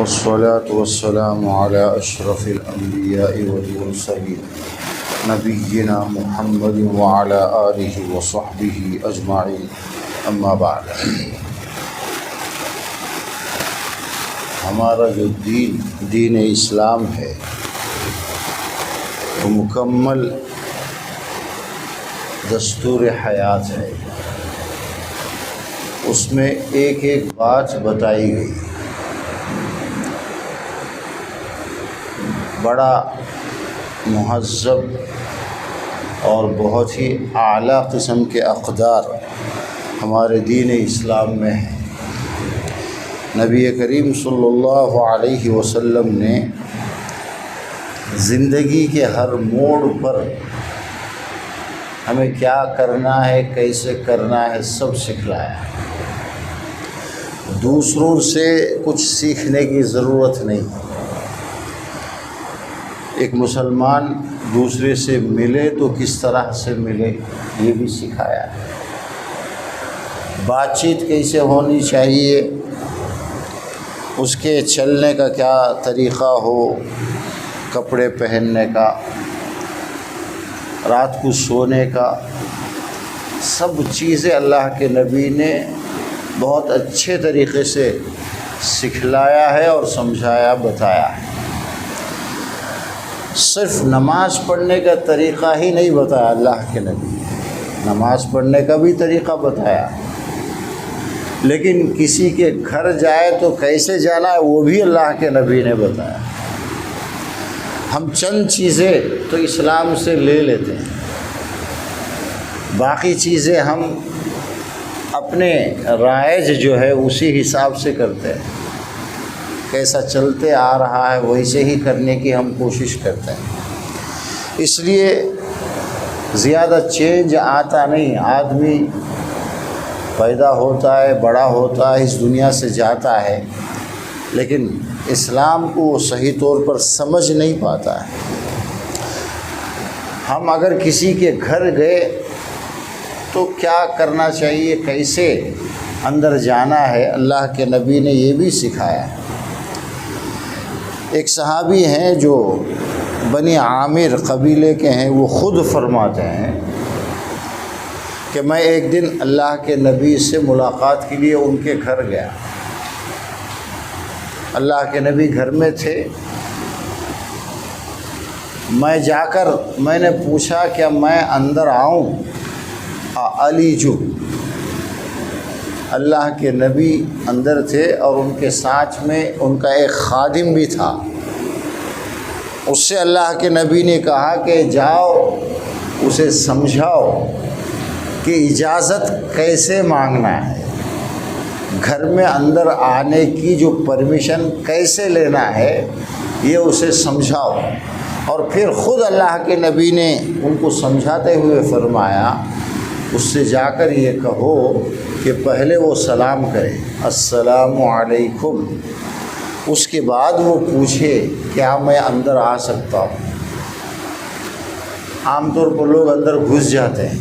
والصلاة والسلام على أشرف الأنبياء والمرسلين نبينا محمد وعلى آله وصحبه أجمعين أما بعد۔ ہمارا جو دین اسلام ہے وہ مکمل دستور حیات ہے۔ اس میں ایک ایک بات بتائی گئی، بڑا مہذب اور بہت ہی اعلیٰ قسم کے اقدار ہمارے دین اسلام میں ہیں۔ نبی کریم صلی اللہ علیہ وسلم نے زندگی کے ہر موڑ پر ہمیں کیا کرنا ہے، کیسے کرنا ہے، سب سکھلایا۔ دوسروں سے کچھ سیکھنے کی ضرورت نہیں۔ ایک مسلمان دوسرے سے ملے تو کس طرح سے ملے یہ بھی سکھایا ہے۔ بات چیت کیسے ہونی چاہیے، اس کے چلنے کا کیا طریقہ ہو، کپڑے پہننے کا، رات کو سونے کا، سب چیزیں اللہ کے نبی نے بہت اچھے طریقے سے سکھلایا ہے اور سمجھایا، بتایا ہے۔ صرف نماز پڑھنے کا طریقہ ہی نہیں بتایا اللہ کے نبی نے، نماز پڑھنے کا بھی طریقہ بتایا، لیکن کسی کے گھر جائے تو کیسے جانا ہے وہ بھی اللہ کے نبی نے بتایا۔ ہم چند چیزیں تو اسلام سے لے لیتے ہیں، باقی چیزیں ہم اپنے رائج جو ہے اسی حساب سے کرتے ہیں، کیسا چلتے آ رہا ہے ویسے ہی کرنے کی ہم کوشش کرتے ہیں۔ اس لیے زیادہ چینج آتا نہیں۔ آدمی پیدا ہوتا ہے، بڑا ہوتا ہے، اس دنیا سے جاتا ہے، لیکن اسلام کو وہ صحیح طور پر سمجھ نہیں پاتا ہے۔ ہم اگر کسی کے گھر گئے تو کیا کرنا چاہیے، کیسے اندر جانا ہے، اللہ کے نبی نے یہ بھی سکھایا ہے۔ ایک صحابی ہیں جو بنی عامر قبیلے کے ہیں، وہ خود فرماتے ہیں کہ میں ایک دن اللہ کے نبی سے ملاقات کے لیے ان کے گھر گیا۔ اللہ کے نبی گھر میں تھے، میں جا کر میں نے پوچھا کہ میں اندر آؤں؟ علی جو اللہ کے نبی اندر تھے اور ان کے ساتھ میں ان کا ایک خادم بھی تھا۔ اس سے اللہ کے نبی نے کہا کہ جاؤ اسے سمجھاؤ کہ اجازت کیسے مانگنا ہے، گھر میں اندر آنے کی جو پرمیشن کیسے لینا ہے یہ اسے سمجھاؤ۔ اور پھر خود اللہ کے نبی نے ان کو سمجھاتے ہوئے فرمایا اس سے جا کر یہ کہو کہ پہلے وہ سلام کرے، السلام علیکم، اس کے بعد وہ پوچھے کیا میں اندر آ سکتا ہوں۔ عام طور پر لوگ اندر گھس جاتے ہیں،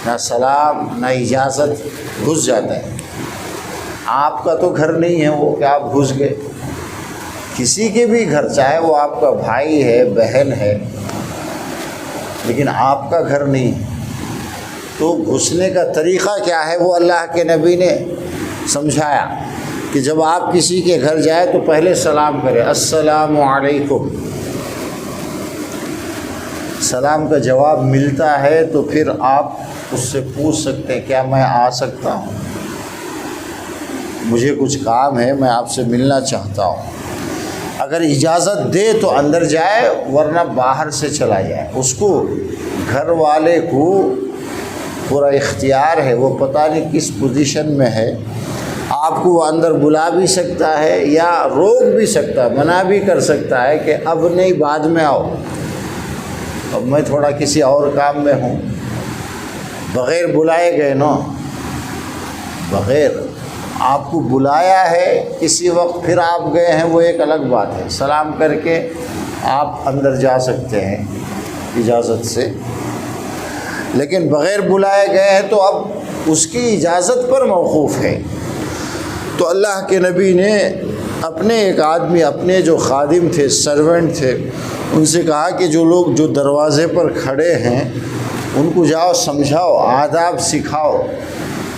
نہ سلام نہ اجازت، گھس جاتے ہیں۔ آپ کا تو گھر نہیں ہے وہ کہ آپ گھس گئے، کسی کے بھی گھر، چاہے وہ آپ کا بھائی ہے، بہن ہے، لیکن آپ کا گھر نہیں ہے، تو گھسنے کا طریقہ کیا ہے وہ اللہ کے نبی نے سمجھایا کہ جب آپ کسی کے گھر جائے تو پہلے سلام کرے، السلام علیکم۔ سلام کا جواب ملتا ہے تو پھر آپ اس سے پوچھ سکتے ہیں کیا میں آ سکتا ہوں، مجھے کچھ کام ہے، میں آپ سے ملنا چاہتا ہوں۔ اگر اجازت دے تو اندر جائے، ورنہ باہر سے چلا جائے۔ اس کو گھر والے کو پورا اختیار ہے، وہ پتہ نہیں کس پوزیشن میں ہے، آپ کو وہ اندر بلا بھی سکتا ہے یا روک بھی سکتا ہے، منع بھی کر سکتا ہے کہ اب نہیں، بعد میں آؤ، اب میں تھوڑا کسی اور کام میں ہوں۔ بغیر بلائے گئے نا، بغیر آپ کو بلایا ہے کسی وقت پھر آپ گئے ہیں وہ ایک الگ بات ہے، سلام کر کے آپ اندر جا سکتے ہیں اجازت سے، لیکن بغیر بلائے گئے ہیں تو اب اس کی اجازت پر موقوف ہے۔ تو اللہ کے نبی نے اپنے ایک آدمی اپنے جو خادم تھے، سرونٹ تھے، ان سے کہا کہ جو لوگ جو دروازے پر کھڑے ہیں ان کو جاؤ سمجھاؤ، آداب سکھاؤ،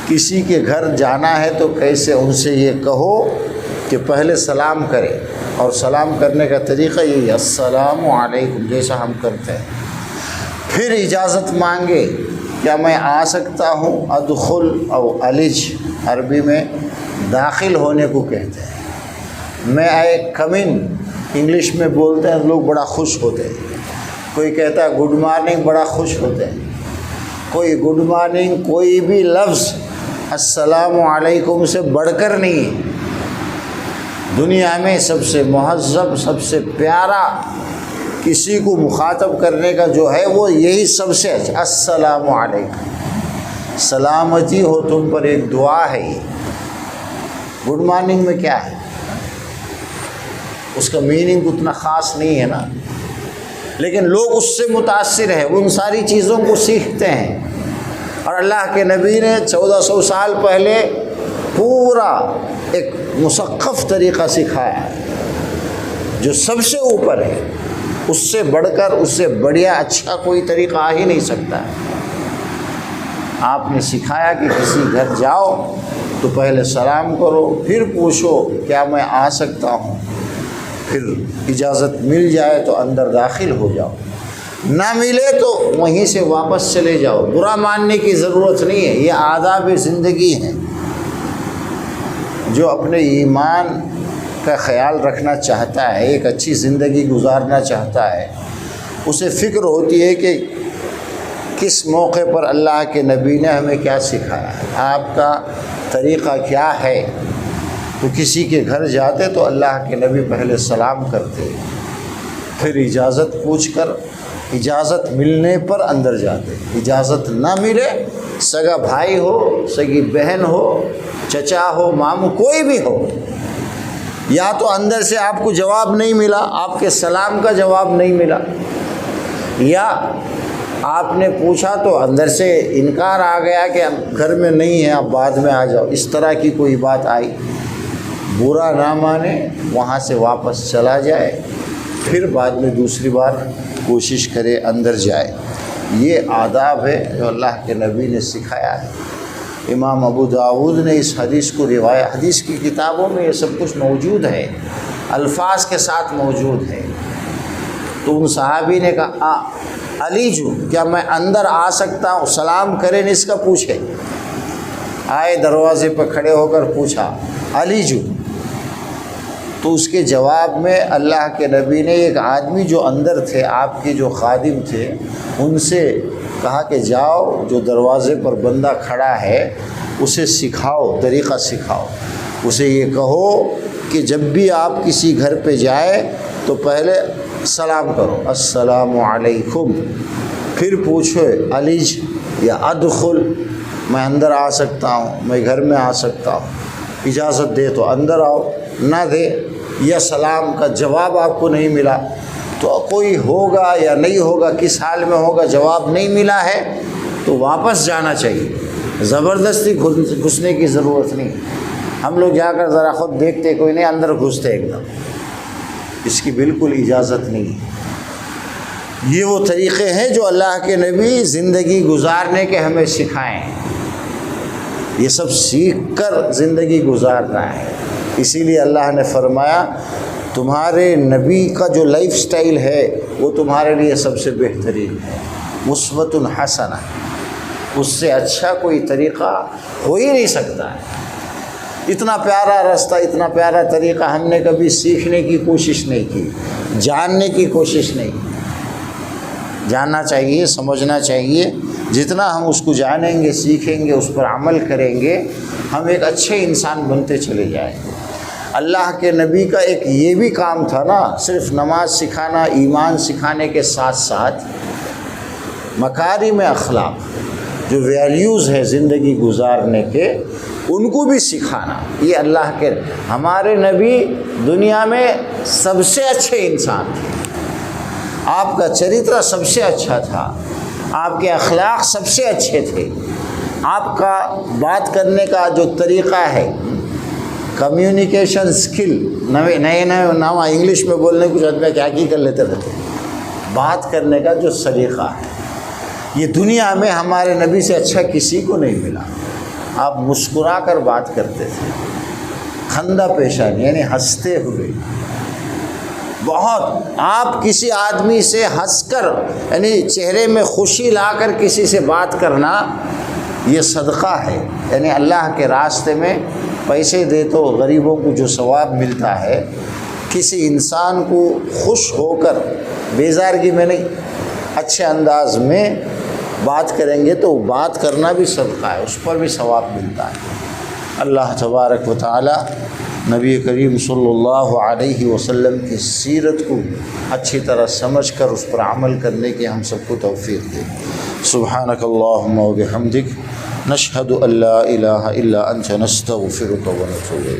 کسی کے گھر جانا ہے تو کیسے ان سے یہ کہو کہ پہلے سلام کرے، اور سلام کرنے کا طریقہ یہی السلام علیکم جیسا ہم کرتے ہیں، پھر اجازت مانگے، کیا میں آ سکتا ہوں؟ ادخل او الج عربی میں داخل ہونے کو کہتے ہیں، میں آئے کم ان انگلش میں بولتے ہیں لوگ بڑا خوش ہوتے ہیں، کوئی کہتا ہے گڈ مارننگ بڑا خوش ہوتے ہیں، کوئی گڈ مارننگ کوئی بھی لفظ السلام علیکم سے بڑھ کر نہیں ہے، دنیا میں سب سے مہذب سب سے پیارا کسی کو مخاطب کرنے کا جو ہے وہ یہی سب سے اچھا السلام علیکم، سلامتی ہو تم پر، ایک دعا ہے یہ۔ گڈ مارننگ میں کیا ہے؟ اس کا میننگ اتنا خاص نہیں ہے نا، لیکن لوگ اس سے متاثر ہیں، ان ساری چیزوں کو سیکھتے ہیں، اور اللہ کے نبی نے 1400 سال پہلے پورا ایک مثقف طریقہ سکھایا ہے جو سب سے اوپر ہے، اس سے بڑھ کر اس سے بڑھیا اچھا کوئی طریقہ آ ہی نہیں سکتا ہے۔ آپ نے سکھایا کہ کسی گھر جاؤ تو پہلے سلام کرو، پھر پوچھو کیا میں آ سکتا ہوں، پھر اجازت مل جائے تو اندر داخل ہو جاؤ، نہ ملے تو وہیں سے واپس چلے جاؤ، برا ماننے کی ضرورت نہیں ہے، یہ آداب زندگی ہیں۔ جو اپنے ایمان کا خیال رکھنا چاہتا ہے، ایک اچھی زندگی گزارنا چاہتا ہے، اسے فکر ہوتی ہے کہ کس موقع پر اللہ کے نبی نے ہمیں کیا سکھایا ہے، آپ کا طریقہ کیا ہے۔ تو کسی کے گھر جاتے تو اللہ کے نبی پہلے سلام کرتے، پھر اجازت پوچھ کر اجازت ملنے پر اندر جاتے، اجازت نہ ملے، سگا بھائی ہو، سگی بہن ہو، چچا ہو، ماموں کوئی بھی ہو، یا تو اندر سے آپ کو جواب نہیں ملا، آپ کے سلام کا جواب نہیں ملا، یا آپ نے پوچھا تو اندر سے انکار آ گیا کہ گھر میں نہیں ہے، آپ بعد میں آ جاؤ، اس طرح کی کوئی بات آئی، برا نہ مانے، وہاں سے واپس چلا جائے، پھر بعد میں دوسری بار کوشش کرے اندر جائے۔ یہ آداب ہے جو اللہ کے نبی نے سکھایا ہے۔ امام ابو داؤد نے اس حدیث کو روایت، حدیث کی کتابوں میں یہ سب کچھ موجود ہے، الفاظ کے ساتھ موجود ہے۔ تو ان صحابی نے کہا علی جو کیا میں اندر آ سکتا ہوں، سلام کریں اس کا پوچھے، آئے دروازے پہ کھڑے ہو کر پوچھا علی جو، تو اس کے جواب میں اللہ کے نبی نے ایک آدمی جو اندر تھے، آپ کے جو خادم تھے، ان سے کہا کہ جاؤ جو دروازے پر بندہ کھڑا ہے اسے سکھاؤ، طریقہ سکھاؤ، اسے یہ کہو کہ جب بھی آپ کسی گھر پہ جائے تو پہلے سلام کرو السلام علیکم، پھر پوچھو علیج یا ادخل، میں اندر آ سکتا ہوں، میں گھر میں آ سکتا ہوں، اجازت دے تو اندر آؤ، نہ دے یا سلام کا جواب آپ کو نہیں ملا تو کوئی ہوگا یا نہیں ہوگا، کس حال میں ہوگا، جواب نہیں ملا ہے تو واپس جانا چاہیے، زبردستی گھسنے کی ضرورت نہیں۔ ہم لوگ جا کر ذرا خود دیکھتے کوئی نہیں، اندر گھستے ایک دم، اس کی بالکل اجازت نہیں ہے۔ یہ وہ طریقے ہیں جو اللہ کے نبی زندگی گزارنے کے ہمیں سکھائیں، یہ سب سیکھ کر زندگی گزارنا ہے۔ اسی لیے اللہ نے فرمایا تمہارے نبی کا جو لائف سٹائل ہے وہ تمہارے لیے سب سے بہترین ہے، مثوۃ حسنہ، اس سے اچھا کوئی طریقہ ہو ہی نہیں سکتا ہے۔ اتنا پیارا راستہ، اتنا پیارا طریقہ ہم نے کبھی سیکھنے کی کوشش نہیں کی، جاننے کی کوشش نہیں کی۔ جاننا چاہیے، سمجھنا چاہیے، جتنا ہم اس کو جانیں گے، سیکھیں گے، اس پر عمل کریں گے، ہم ایک اچھے انسان بنتے چلے جائیں گے۔ اللہ کے نبی کا ایک یہ بھی کام تھا نا، صرف نماز سکھانا، ایمان سکھانے کے ساتھ ساتھ مکارم اخلاق جو ویلیوز ہیں زندگی گزارنے کے، ان کو بھی سکھانا۔ یہ اللہ کے ہمارے نبی دنیا میں سب سے اچھے انسان تھے، آپ کا چرتر سب سے اچھا تھا، آپ کے اخلاق سب سے اچھے تھے، آپ کا بات کرنے کا جو طریقہ ہے، کمیونیکیشن اسکل نئے نام انگلش میں بولنے کچھ آدمی کیا کر لیتے رہتے ہیں. بات کرنے کا جو سلیقہ ہے یہ دنیا میں ہمارے نبی سے اچھا کسی کو نہیں ملا. آپ مسکرا کر بات کرتے تھے, خندہ پیشانی یعنی ہنستے ہوئے. بہت آپ کسی آدمی سے ہنس کر یعنی چہرے میں خوشی لا کر کسی سے بات کرنا یہ صدقہ ہے. یعنی اللہ کے راستے میں پیسے دے تو غریبوں کو جو ثواب ملتا ہے, کسی انسان کو خوش ہو کر بیزارگی میں نہیں اچھے انداز میں بات کریں گے تو بات کرنا بھی صدقہ ہے, اس پر بھی ثواب ملتا ہے. اللہ تبارک و تعالی نبی کریم صلی اللہ علیہ وسلم کی سیرت کو اچھی طرح سمجھ کر اس پر عمل کرنے کی ہم سب کو توفیق دے. سبحانک اللہم و بحمدک نشہد ان لا الہ الا انت نستغفرک و نتوب الیک.